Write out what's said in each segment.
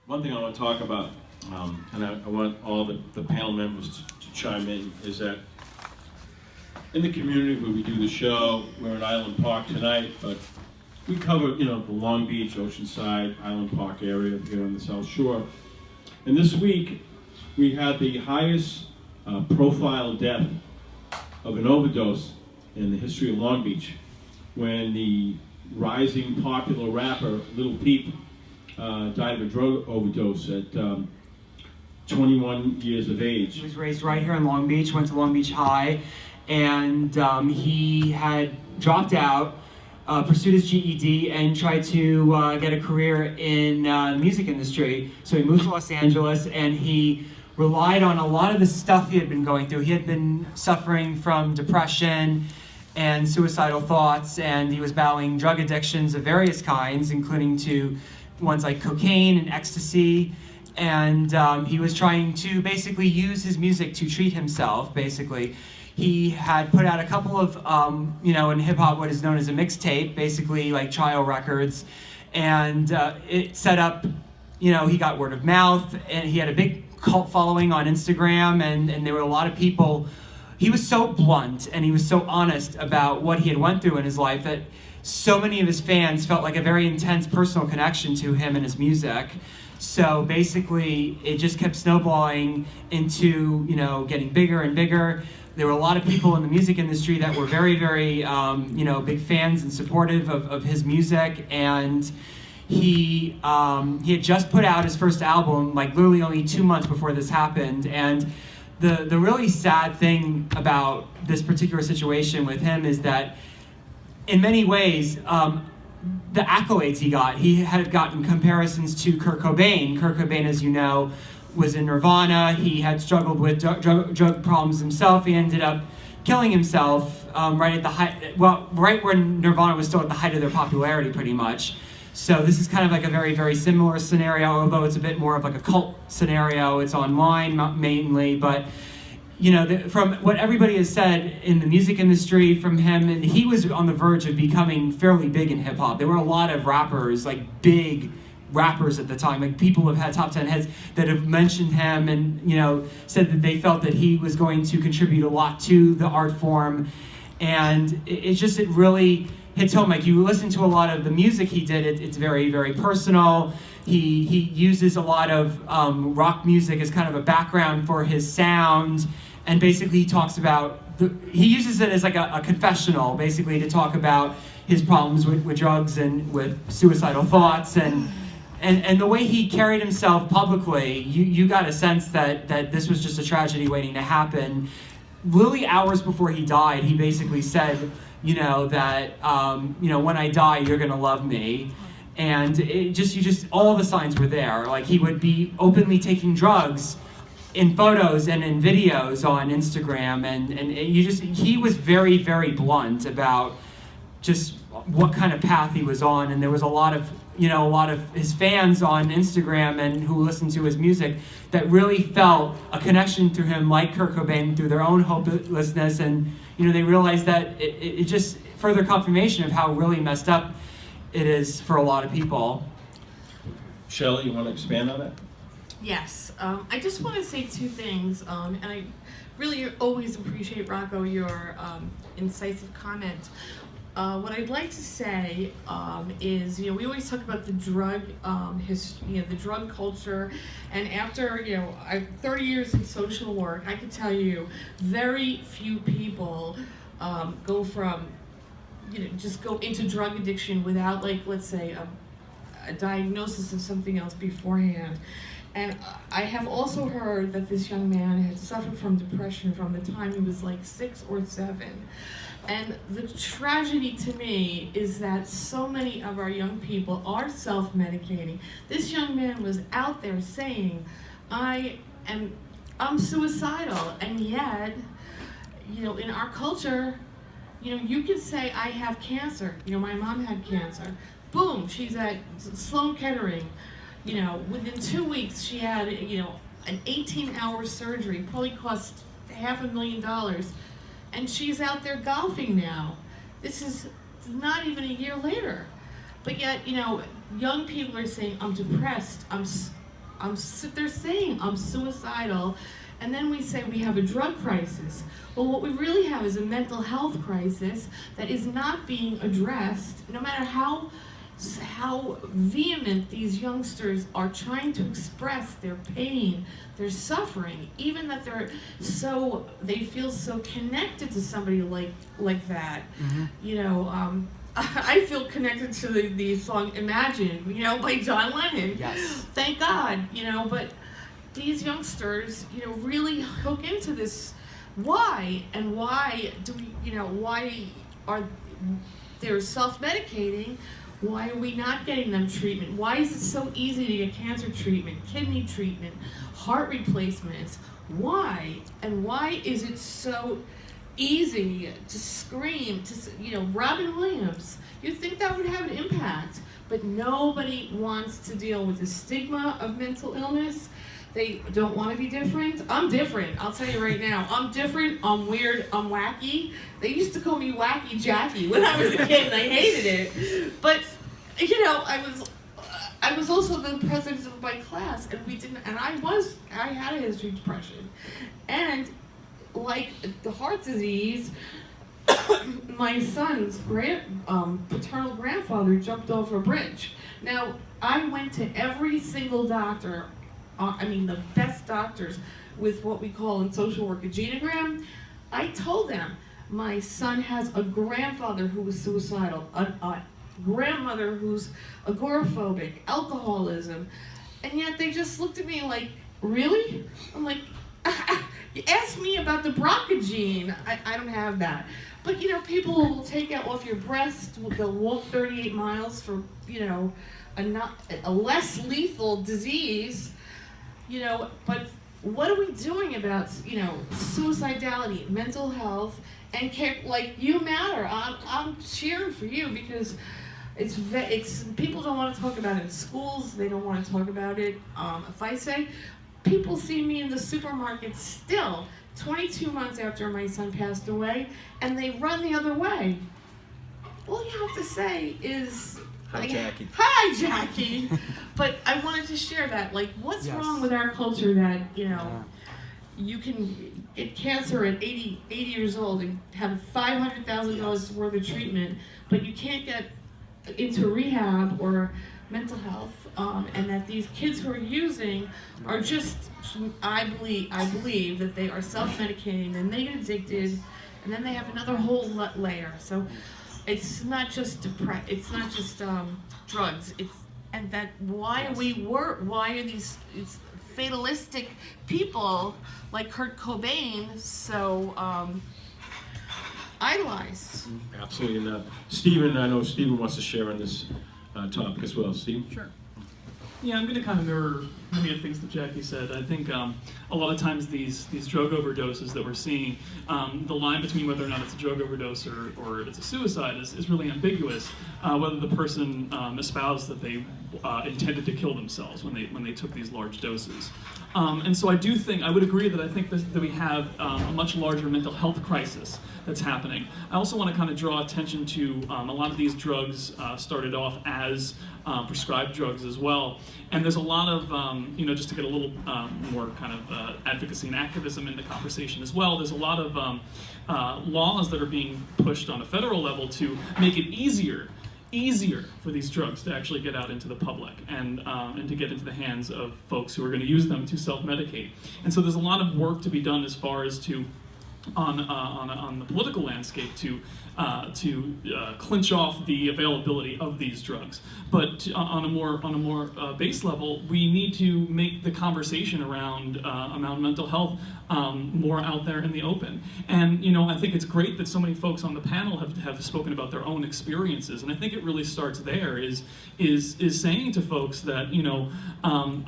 One thing I want to talk about, and I want all the panel members to chime in, is that in the community where we do the show, we're at Island Park tonight, but we cover, the Long Beach, Oceanside, Island Park area here on the South Shore. And this week, we had the highest profile death of an overdose in the history of Long Beach, when the rising popular rapper Lil Peep died of a drug overdose at 21 years of age. He was raised right here in Long Beach, went to Long Beach High, and he had dropped out, pursued his GED, and tried to get a career in the music industry. So he moved to Los Angeles, and he relied on a lot of the stuff he had been going through. He had been suffering from depression and suicidal thoughts, and he was battling drug addictions of various kinds, including to ones like cocaine and ecstasy. And he was trying to basically use his music to treat himself, basically. He had put out a couple of, in hip-hop, what is known as a mixtape, basically like trial records. And it set up, he got word of mouth, and he had a big cult following on Instagram, and there were a lot of people. He was so blunt, and he was so honest about what he had went through in his life that so many of his fans felt like a very intense personal connection to him and his music. So basically, it just kept snowballing into, getting bigger and bigger. There were a lot of people in the music industry that were very, very, big fans and supportive of his music. And he had just put out his first album, like literally only 2 months before this happened. And the really sad thing about this particular situation with him is that, in many ways, the accolades he had gotten comparisons to Kurt Cobain. Kurt Cobain, as you know, was in Nirvana. He had struggled with drug problems himself. He ended up killing himself right when Nirvana was still at the height of their popularity, pretty much. So this is kind of like a very, very similar scenario, although it's a bit more of like a cult scenario. It's online mainly, but from what everybody has said in the music industry from him, and he was on the verge of becoming fairly big in hip hop. There were a lot of rappers, like big rappers at the time, like people have had top 10 hits that have mentioned him and, said that they felt that he was going to contribute a lot to the art form. And it really hits home. Like, you listen to a lot of the music he did, it's very, very personal. He uses a lot of rock music as kind of a background for his sound, and basically he talks about, he uses it as like a confessional, basically, to talk about his problems with drugs and with suicidal thoughts, and the way he carried himself publicly, you got a sense that this was just a tragedy waiting to happen. Literally hours before he died, he basically said, that, when I die, you're gonna love me. And all the signs were there. Like, he would be openly taking drugs in photos and in videos on Instagram, and he was very, very blunt about just what kind of path he was on. And there was a lot of his fans on Instagram and who listened to his music that really felt a connection to him, like Kurt Cobain, through their own hopelessness, and they realized that it just further confirmation of how really messed up it is for a lot of people. Shelley, you want to expand on that? Yes, I just want to say two things, and I really always appreciate, Rocco, your incisive comment. What I'd like to say is, we always talk about the drug, the drug culture, and after, 30 years in social work, I can tell you, very few people go from, just go into drug addiction without, like, let's say, a diagnosis of something else beforehand. And I have also heard that this young man had suffered from depression from the time he was like 6 or 7. And the tragedy to me is that so many of our young people are self-medicating. This young man was out there saying, I'm suicidal, and yet, in our culture, you can say, I have cancer. My mom had cancer. Boom, she's at Sloan Kettering. Within 2 weeks, she had, an 18-hour surgery, probably cost $500,000, and she's out there golfing now. This is not even a year later. But yet, young people are saying, I'm depressed, they're saying I'm suicidal, and then we say we have a drug crisis. Well, what we really have is a mental health crisis that is not being addressed, no matter how vehement these youngsters are trying to express their pain, their suffering, even that they feel so connected to somebody like that. Mm-hmm. You know, I feel connected to the song Imagine, you know, by John Lennon. Yes. Thank God, you know, but these youngsters, you know, really hook into this. Why? And why do we, you know, why are they're self-medicating? Why are we not getting them treatment? Why is it so easy to get cancer treatment, kidney treatment, heart replacements? Why? And why is it so easy to scream to, you know, Robin Williams? You'd think that would have an impact, but nobody wants to deal with the stigma of mental illness. They don't want to be different. I'm different, I'll tell you right now. I'm different, I'm weird, I'm wacky. They used to call me Wacky Jackie when I was a kid, and I hated it. But, you know, I was also the president of my class, and I had a history of depression. And like the heart disease, my son's paternal grandfather jumped off a bridge. Now, I went to every single doctor, the best doctors with what we call in social work a genogram. I told them, my son has a grandfather who was suicidal, a grandmother who's agoraphobic, alcoholism, and yet they just looked at me like, really? I'm like, you asked me about the BRCA gene. I don't have that. But, you know, people will take it off your breast, they'll walk 38 miles for, you know, a less lethal disease, you know, but what are we doing about, you know, suicidality, mental health, and care? Like, you matter. I'm cheering for you because it's people don't want to talk about it in schools. They don't want to talk about it. If I say, people see me in the supermarket still, 22 months after my son passed away, and they run the other way. All you have to say is, Hi, Jackie. Hi, Jackie. But I wanted to share that. Like, what's wrong with our culture that, you know, you can get cancer at 80 years old and have $500,000 worth of treatment, but you can't get into rehab or mental health, and that these kids who are using are just, I believe that they are self-medicating, then they get addicted, and then they have another whole layer. So it's not just drugs. Why are these fatalistic people like Kurt Cobain so idolized? Absolutely not. Stephen, I know Stephen wants to share on this topic as well. Steve? Sure. Yeah, I'm going to kind of mirror many of the things that Jackie said. I think a lot of times these drug overdoses that we're seeing, the line between whether or not it's a drug overdose or it's a suicide is really ambiguous. Whether the person espoused that they intended to kill themselves when they took these large doses. And so I would agree that I think that we have a much larger mental health crisis that's happening. I also want to kind of draw attention to a lot of these drugs started off as prescribed drugs as well. And there's a lot of, just to get a little more kind of advocacy and activism in the conversation as well, there's a lot of laws that are being pushed on a federal level to make it easier for these drugs to actually get out into the public and to get into the hands of folks who are going to use them to self-medicate. And so there's a lot of work to be done as far as to on the political landscape to clinch off the availability of these drugs. But on a more base level, we need to make the conversation around mental health more out there in the open. And I think it's great that so many folks on the panel have spoken about their own experiences. And I think it really starts there is saying to folks that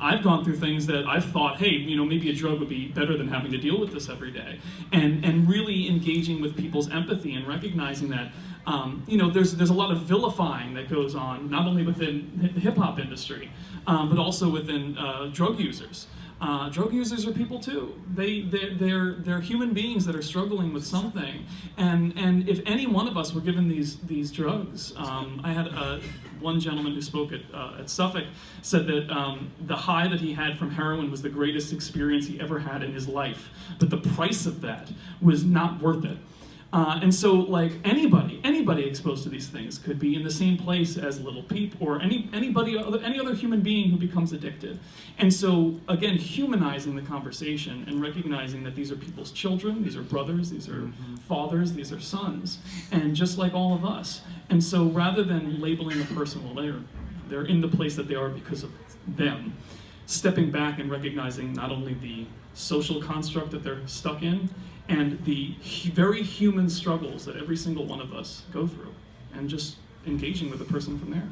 I've gone through things that I've thought, hey, maybe a drug would be better than having to deal with this every day. And really engaging with people's empathy and recognizing that there's a lot of vilifying that goes on, not only within the hip-hop industry, but also within drug users. Drug users are people too. They're human beings that are struggling with something. And if any one of us were given these drugs, I had one gentleman who spoke at Suffolk said that the high that he had from heroin was the greatest experience he ever had in his life, but the price of that was not worth it. And so, like, anybody exposed to these things could be in the same place as Lil Peep or any other human being who becomes addicted. And so, again, humanizing the conversation and recognizing that these are people's children, these are brothers, these are fathers, these are sons, and just like all of us. And so, rather than labeling a person, well, they're in the place that they are because of them, stepping back and recognizing not only the social construct that they're stuck in, and the very human struggles that every single one of us go through, and just engaging with the person from there.